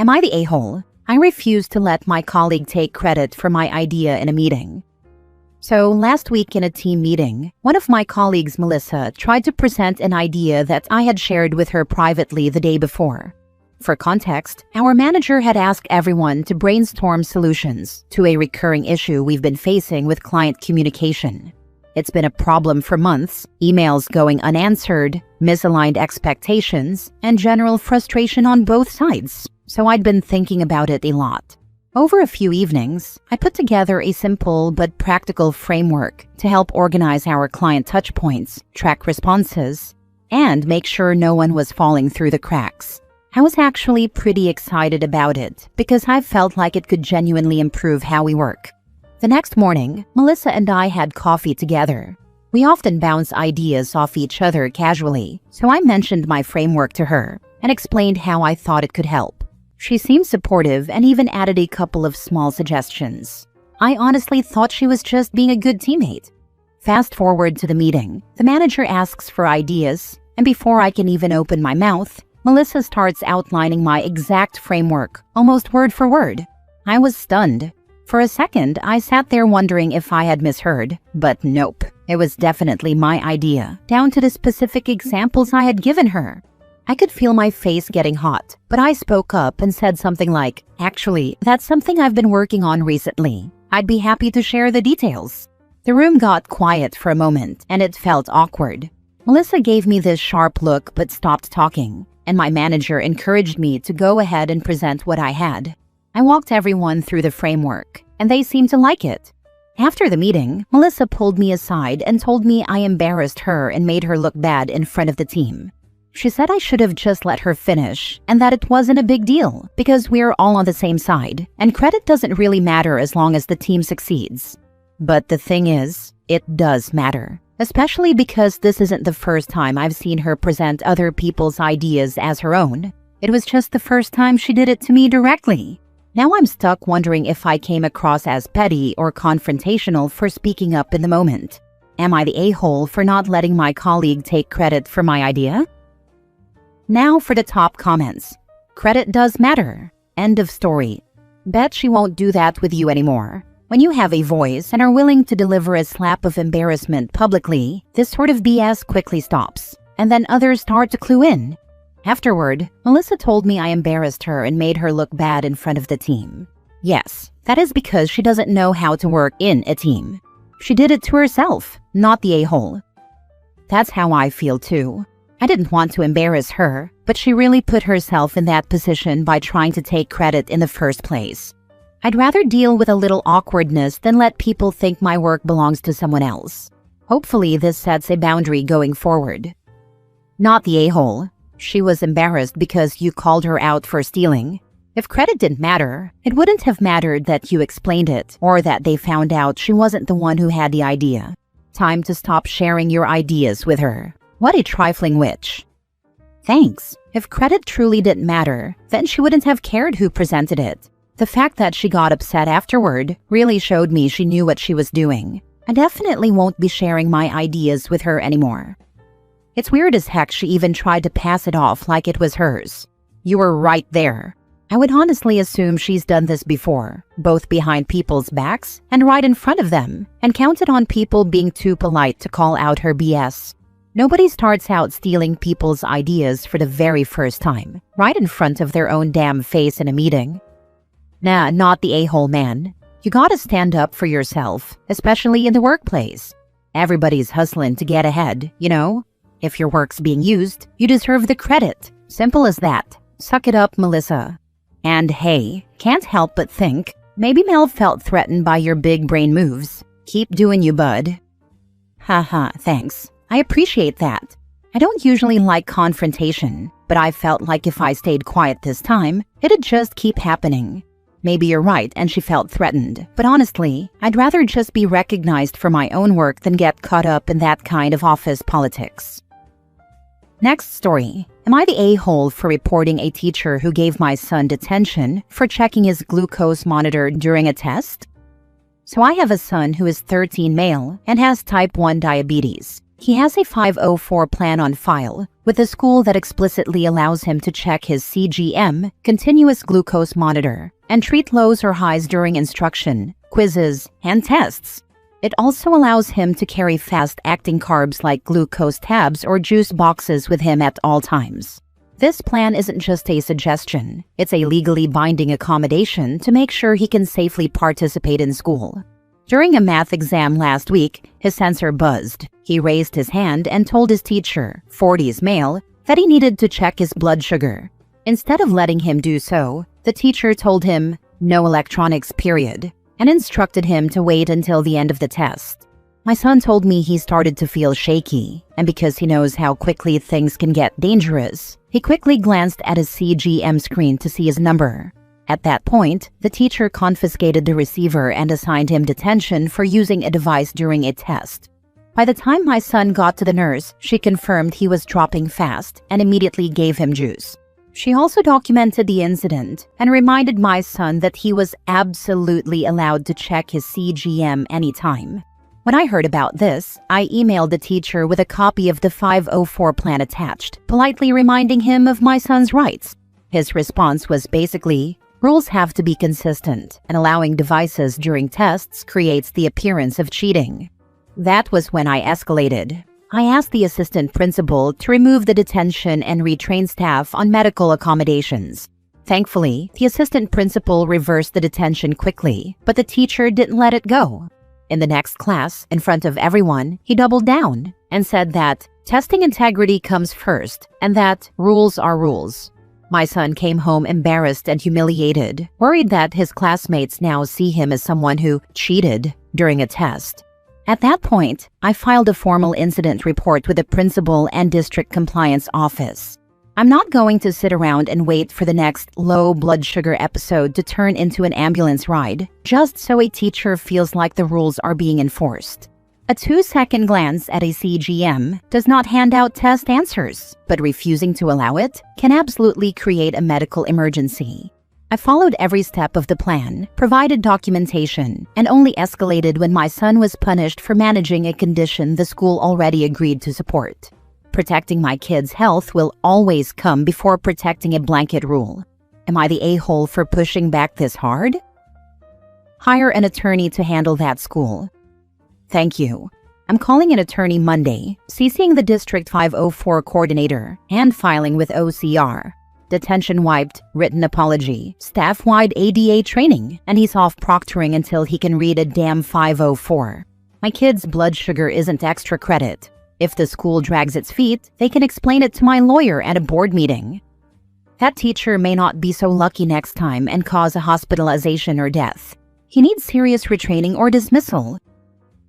Am I the a-hole? I refuse to let my colleague take credit for my idea in a meeting. So last week in a team meeting, one of my colleagues, Melissa, tried to present an idea that I had shared with her privately the day before. For context, our manager had asked everyone to brainstorm solutions to a recurring issue we've been facing with client communication. It's been a problem for months, emails going unanswered, misaligned expectations, and general frustration on both sides, so I'd been thinking about it a lot. Over a few evenings, I put together a simple but practical framework to help organize our client touchpoints, track responses, and make sure no one was falling through the cracks. I was actually pretty excited about it because I felt like it could genuinely improve how we work. The next morning, Melissa and I had coffee together. We often bounce ideas off each other casually, so I mentioned my framework to her and explained how I thought it could help. She seemed supportive and even added a couple of small suggestions. I honestly thought she was just being a good teammate. Fast forward to the meeting. The manager asks for ideas, and before I can even open my mouth, Melissa starts outlining my exact framework, almost word for word. I was stunned. For a second, I sat there wondering if I had misheard, but nope. It was definitely my idea, down to the specific examples I had given her. I could feel my face getting hot, but I spoke up and said something like, "Actually, that's something I've been working on recently. I'd be happy to share the details." The room got quiet for a moment, and it felt awkward. Melissa gave me this sharp look but stopped talking, and my manager encouraged me to go ahead and present what I had. I walked everyone through the framework, and they seemed to like it. After the meeting, Melissa pulled me aside and told me I embarrassed her and made her look bad in front of the team. She said I should have just let her finish and that it wasn't a big deal because we're all on the same side, and credit doesn't really matter as long as the team succeeds. But the thing is, it does matter, especially because this isn't the first time I've seen her present other people's ideas as her own. It was just the first time she did it to me directly. Now I'm stuck wondering if I came across as petty or confrontational for speaking up in the moment. Am I the a-hole for not letting my colleague take credit for my idea? Now for the top comments. Credit does matter. End of story. Bet she won't do that with you anymore. When you have a voice and are willing to deliver a slap of embarrassment publicly, this sort of BS quickly stops, and then others start to clue in. Afterward, Melissa told me I embarrassed her and made her look bad in front of the team. Yes, that is because she doesn't know how to work in a team. She did it to herself, not the a-hole. That's how I feel too. I didn't want to embarrass her, but she really put herself in that position by trying to take credit in the first place. I'd rather deal with a little awkwardness than let people think my work belongs to someone else. Hopefully this sets a boundary going forward. Not the a-hole. She was embarrassed because you called her out for stealing. If credit didn't matter, it wouldn't have mattered that you explained it or that they found out she wasn't the one who had the idea. Time to stop sharing your ideas with her. What a trifling witch. Thanks. If credit truly didn't matter, then she wouldn't have cared who presented it. The fact that she got upset afterward really showed me she knew what she was doing. I definitely won't be sharing my ideas with her anymore. It's weird as heck she even tried to pass it off like it was hers. You were right there. I would honestly assume she's done this before, both behind people's backs and right in front of them, and counted on people being too polite to call out her BS. Nobody starts out stealing people's ideas for the very first time, right in front of their own damn face in a meeting. Nah, not the a-hole, man. You gotta stand up for yourself, especially in the workplace. Everybody's hustling to get ahead, you know? If your work's being used, you deserve the credit. Simple as that. Suck it up, Melissa. And hey, can't help but think, maybe Mel felt threatened by your big brain moves. Keep doing you, bud. Haha, thanks. I appreciate that. I don't usually like confrontation, but I felt like if I stayed quiet this time, it'd just keep happening. Maybe you're right and she felt threatened, but honestly, I'd rather just be recognized for my own work than get caught up in that kind of office politics. Next story. Am I the a-hole for reporting a teacher who gave my son detention for checking his glucose monitor during a test? So I have a son who is 13 male and has type 1 diabetes. He has a 504 plan on file with a school that explicitly allows him to check his CGM, continuous glucose monitor, and treat lows or highs during instruction, quizzes, and tests. It also allows him to carry fast-acting carbs like glucose tabs or juice boxes with him at all times. This plan isn't just a suggestion, it's a legally binding accommodation to make sure he can safely participate in school. During a math exam last week, his sensor buzzed. He raised his hand and told his teacher, 40s male, that he needed to check his blood sugar. Instead of letting him do so, the teacher told him, "No electronics, period," and instructed him to wait until the end of the test. My son told me he started to feel shaky, and because he knows how quickly things can get dangerous, he quickly glanced at his CGM screen to see his number. At that point, the teacher confiscated the receiver and assigned him detention for using a device during a test. By the time my son got to the nurse, she confirmed he was dropping fast and immediately gave him juice. She also documented the incident and reminded my son that he was absolutely allowed to check his CGM anytime. When I heard about this, I emailed the teacher with a copy of the 504 plan attached, politely reminding him of my son's rights. His response was basically, "Rules have to be consistent, and allowing devices during tests creates the appearance of cheating." That was when I escalated. I asked the assistant principal to remove the detention and retrain staff on medical accommodations. Thankfully, the assistant principal reversed the detention quickly, but the teacher didn't let it go. In the next class, in front of everyone, he doubled down and said that testing integrity comes first and that rules are rules. My son came home embarrassed and humiliated, worried that his classmates now see him as someone who cheated during a test. At that point, I filed a formal incident report with the principal and district compliance office. I'm not going to sit around and wait for the next low blood sugar episode to turn into an ambulance ride, just so a teacher feels like the rules are being enforced. A 2-second glance at a CGM does not hand out test answers, but refusing to allow it can absolutely create a medical emergency. I followed every step of the plan, provided documentation, and only escalated when my son was punished for managing a condition the school already agreed to support. Protecting my kid's health will always come before protecting a blanket rule. Am I the a-hole for pushing back this hard? Hire an attorney to handle that school. Thank you. I'm calling an attorney Monday, CCing the District 504 coordinator, and filing with OCR. Detention wiped, written apology, staff-wide ADA training, and he's off proctoring until he can read a damn 504. My kid's blood sugar isn't extra credit. If the school drags its feet, they can explain it to my lawyer at a board meeting. That teacher may not be so lucky next time and cause a hospitalization or death. He needs serious retraining or dismissal.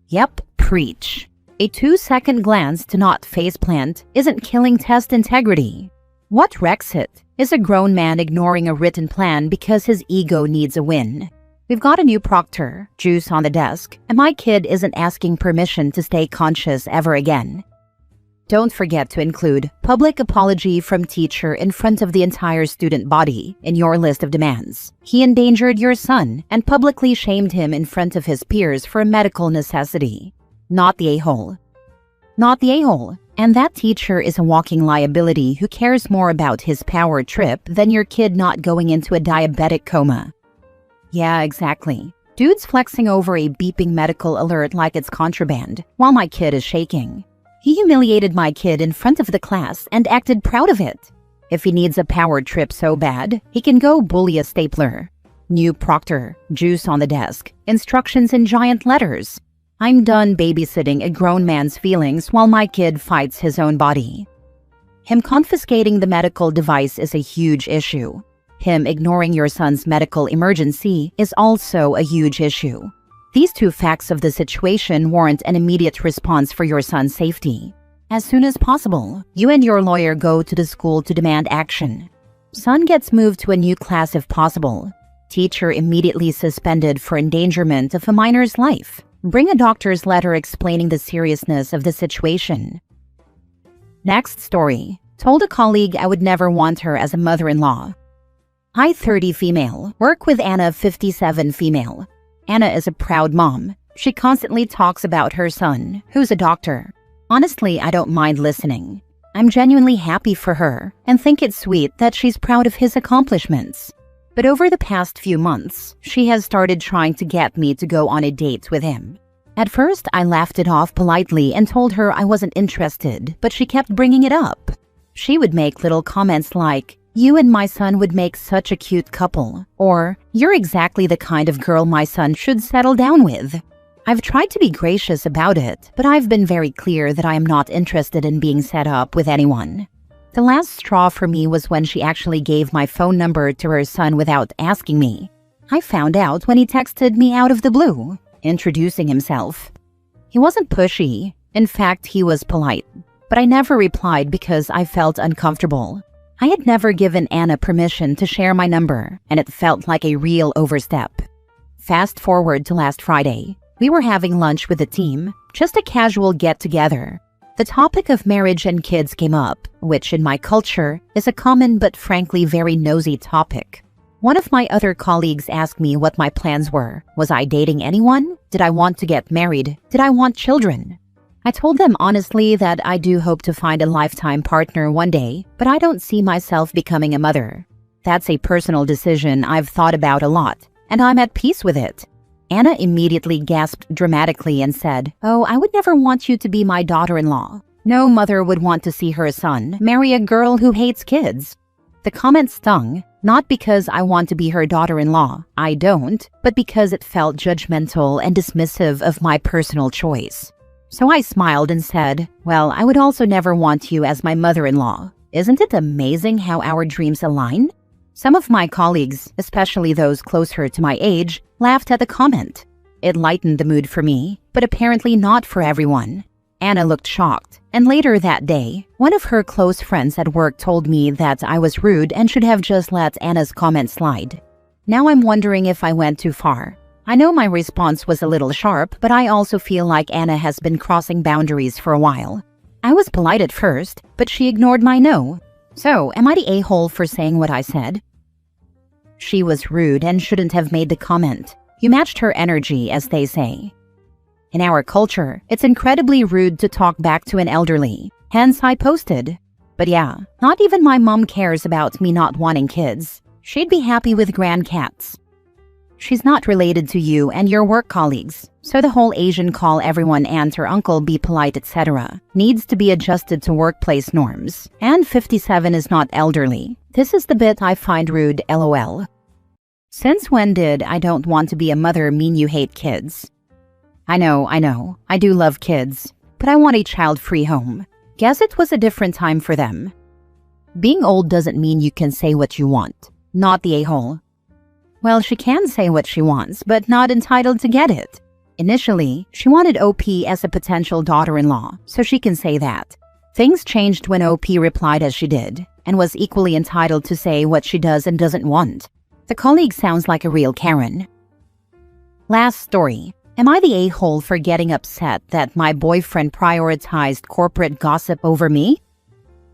Yep, preach. A 2-second glance to not faceplant isn't killing test integrity. What wrecks it is a grown man ignoring a written plan because his ego needs a win. We've got a new proctor, juice on the desk, and my kid isn't asking permission to stay conscious ever again. Don't forget to include public apology from teacher in front of the entire student body in your list of demands. He endangered your son and publicly shamed him in front of his peers for a medical necessity. Not the a-hole. Not the a-hole. And that teacher is a walking liability who cares more about his power trip than your kid not going into a diabetic coma. Yeah, exactly. Dude's flexing over a beeping medical alert like it's contraband, while my kid is shaking. He humiliated my kid in front of the class and acted proud of it. If he needs a power trip so bad, he can go bully a stapler. New proctor, juice on the desk, instructions in giant letters. I'm done babysitting a grown man's feelings while my kid fights his own body. Him confiscating the medical device is a huge issue. Him ignoring your son's medical emergency is also a huge issue. These two facts of the situation warrant an immediate response for your son's safety. As soon as possible, you and your lawyer go to the school to demand action. Son gets moved to a new class if possible. Teacher immediately suspended for endangerment of a minor's life. Bring a doctor's letter explaining the seriousness of the situation. Next story. Told a colleague I would never want her as a mother-in-law. Hi 30 female. Work with Anna 57 female. Anna is a proud mom. She constantly talks about her son, who's a doctor. Honestly, I don't mind listening. I'm genuinely happy for her and think it's sweet that she's proud of his accomplishments. But over the past few months, she has started trying to get me to go on a date with him. At first, I laughed it off politely and told her I wasn't interested, but she kept bringing it up. She would make little comments like, "You and my son would make such a cute couple," or "You're exactly the kind of girl my son should settle down with." I've tried to be gracious about it, but I've been very clear that I am not interested in being set up with anyone. The last straw for me was when she actually gave my phone number to her son without asking me. I found out when he texted me out of the blue, introducing himself. He wasn't pushy. In fact, he was polite. But I never replied because I felt uncomfortable. I had never given Anna permission to share my number, and it felt like a real overstep. Fast forward to last Friday. We were having lunch with the team, just a casual get-together. The topic of marriage and kids came up, which in my culture is a common but frankly very nosy topic. One of my other colleagues asked me what my plans were. Was I dating anyone? Did I want to get married? Did I want children? I told them honestly that I do hope to find a lifetime partner one day, but I don't see myself becoming a mother. That's a personal decision I've thought about a lot, and I'm at peace with it. Anna immediately gasped dramatically and said, "Oh, I would never want you to be my daughter-in-law. No mother would want to see her son marry a girl who hates kids." The comment stung, not because I want to be her daughter-in-law, I don't, but because it felt judgmental and dismissive of my personal choice. So I smiled and said, "Well, I would also never want you as my mother-in-law. Isn't it amazing how our dreams align?" Some of my colleagues, especially those closer to my age, laughed at the comment. It lightened the mood for me, but apparently not for everyone. Anna looked shocked, and later that day, one of her close friends at work told me that I was rude and should have just let Anna's comment slide. Now I'm wondering if I went too far. I know my response was a little sharp, but I also feel like Anna has been crossing boundaries for a while. I was polite at first, but she ignored my no. So, am I the a-hole for saying what I said? She was rude and shouldn't have made the comment. You matched her energy, as they say. In our culture, it's incredibly rude to talk back to an elderly. Hence, I posted. But yeah, not even my mom cares about me not wanting kids. She'd be happy with grandcats. She's not related to you and your work colleagues, so the whole Asian call everyone aunt or uncle, be polite, etc. needs to be adjusted to workplace norms. And 57 is not elderly. This is the bit I find rude, lol. Since when did "I don't want to be a mother" mean you hate kids? I know, I do love kids, but I want a child-free home. Guess it was a different time for them. Being old doesn't mean you can say what you want. Not the a-hole. Well, she can say what she wants, but not entitled to get it. Initially, she wanted OP as a potential daughter-in-law, so she can say that. Things changed when OP replied as she did, and was equally entitled to say what she does and doesn't want. The colleague sounds like a real Karen. Last story. Am I the a-hole for getting upset that my boyfriend prioritized corporate gossip over me?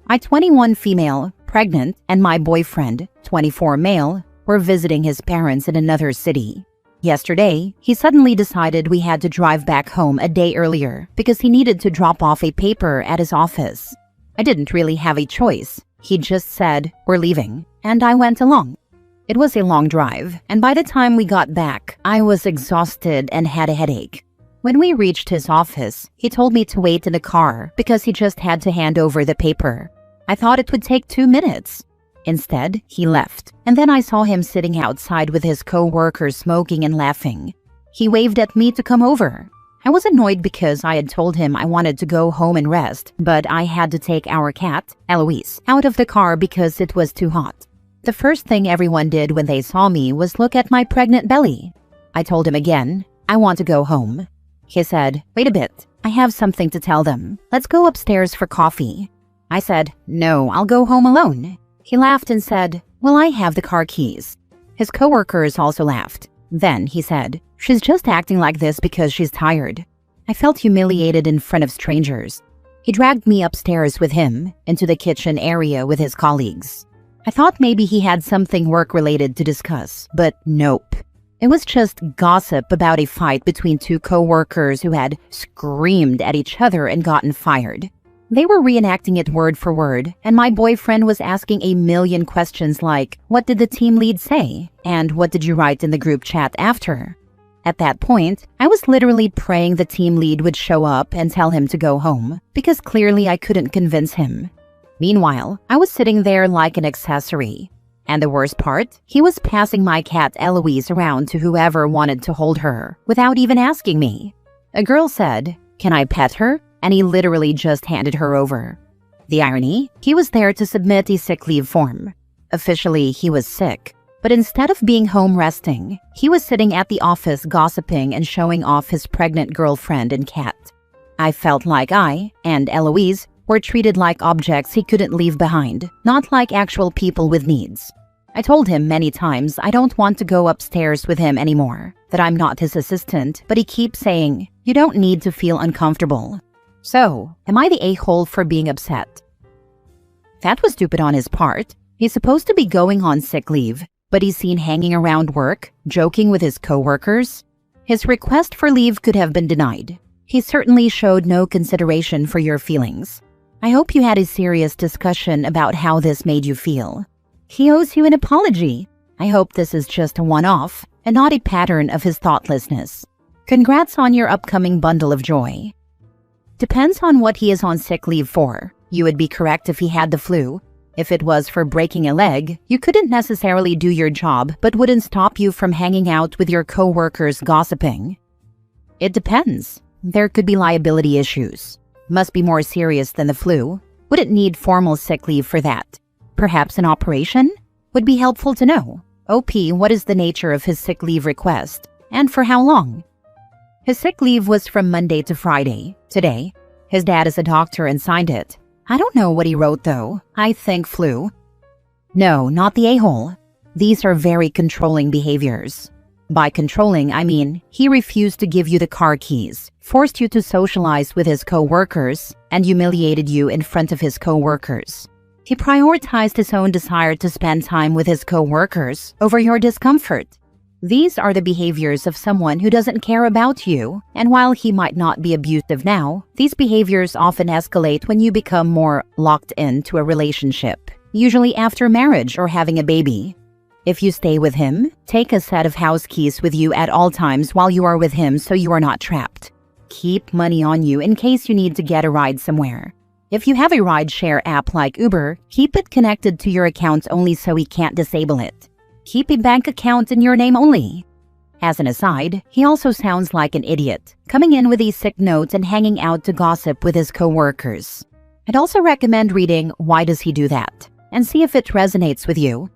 I, 21 female, pregnant, and my boyfriend, 24 male, were visiting his parents in another city. Yesterday, he suddenly decided we had to drive back home a day earlier because he needed to drop off a paper at his office. I didn't really have a choice. He just said, "We're leaving," and I went along. It was a long drive, and by the time we got back, I was exhausted and had a headache. When we reached his office, he told me to wait in the car because he just had to hand over the paper. I thought it would take 2 minutes. Instead, he left, and then I saw him sitting outside with his co-worker smoking and laughing. He waved at me to come over. I was annoyed because I had told him I wanted to go home and rest, but I had to take our cat, Eloise, out of the car because it was too hot. The first thing everyone did when they saw me was look at my pregnant belly. I told him again, "I want to go home." He said, "Wait a bit, I have something to tell them. Let's go upstairs for coffee." I said, "No, I'll go home alone." He laughed and said, "Well, I have the car keys." His coworkers also laughed. Then he said, "She's just acting like this because she's tired." I felt humiliated in front of strangers. He dragged me upstairs with him into the kitchen area with his colleagues. I thought maybe he had something work-related to discuss, but nope. It was just gossip about a fight between two coworkers who had screamed at each other and gotten fired. They were reenacting it word for word, and my boyfriend was asking a million questions like, "What did the team lead say?" and "What did you write in the group chat after?" At that point, I was literally praying the team lead would show up and tell him to go home, because clearly I couldn't convince him. Meanwhile, I was sitting there like an accessory. And the worst part, he was passing my cat Eloise around to whoever wanted to hold her, without even asking me. A girl said, "Can I pet her?" and he literally just handed her over. The irony? He was there to submit a sick leave form. Officially, he was sick. But instead of being home resting, he was sitting at the office gossiping and showing off his pregnant girlfriend and cat. I felt like I, and Eloise, were treated like objects he couldn't leave behind, not like actual people with needs. I told him many times I don't want to go upstairs with him anymore, that I'm not his assistant, but he keeps saying, "You don't need to feel uncomfortable." So, am I the a-hole for being upset? That was stupid on his part. He's supposed to be going on sick leave, but he's seen hanging around work, joking with his coworkers. His request for leave could have been denied. He certainly showed no consideration for your feelings. I hope you had a serious discussion about how this made you feel. He owes you an apology. I hope this is just a one-off and not a pattern of his thoughtlessness. Congrats on your upcoming bundle of joy. Depends on what he is on sick leave for. You would be correct if he had the flu. If it was for breaking a leg, you couldn't necessarily do your job, but wouldn't stop you from hanging out with your coworkers gossiping. It depends. There could be liability issues. Must be more serious than the flu. Wouldn't need formal sick leave for that. Perhaps an operation? Would be helpful to know. OP, what is the nature of his sick leave request? And for how long? His sick leave was from Monday to Friday. Today, his dad is a doctor and signed it. I don't know what he wrote though. I think flu. No, not the a-hole. These are very controlling behaviors. By controlling, I mean he refused to give you the car keys, forced you to socialize with his co-workers, and humiliated you in front of his co-workers. He prioritized his own desire to spend time with his co-workers over your discomfort. These are the behaviors of someone who doesn't care about you, and while he might not be abusive now, these behaviors often escalate when you become more locked into a relationship, usually after marriage or having a baby. If you stay with him, take a set of house keys with you at all times while you are with him so you are not trapped. Keep money on you in case you need to get a ride somewhere. If you have a ride-share app like Uber, keep it connected to your account only so he can't disable it. Keep a bank account in your name only. As an aside, he also sounds like an idiot, coming in with a sick note and hanging out to gossip with his co-workers. I'd also recommend reading Why Does He Do That? And see if it resonates with you.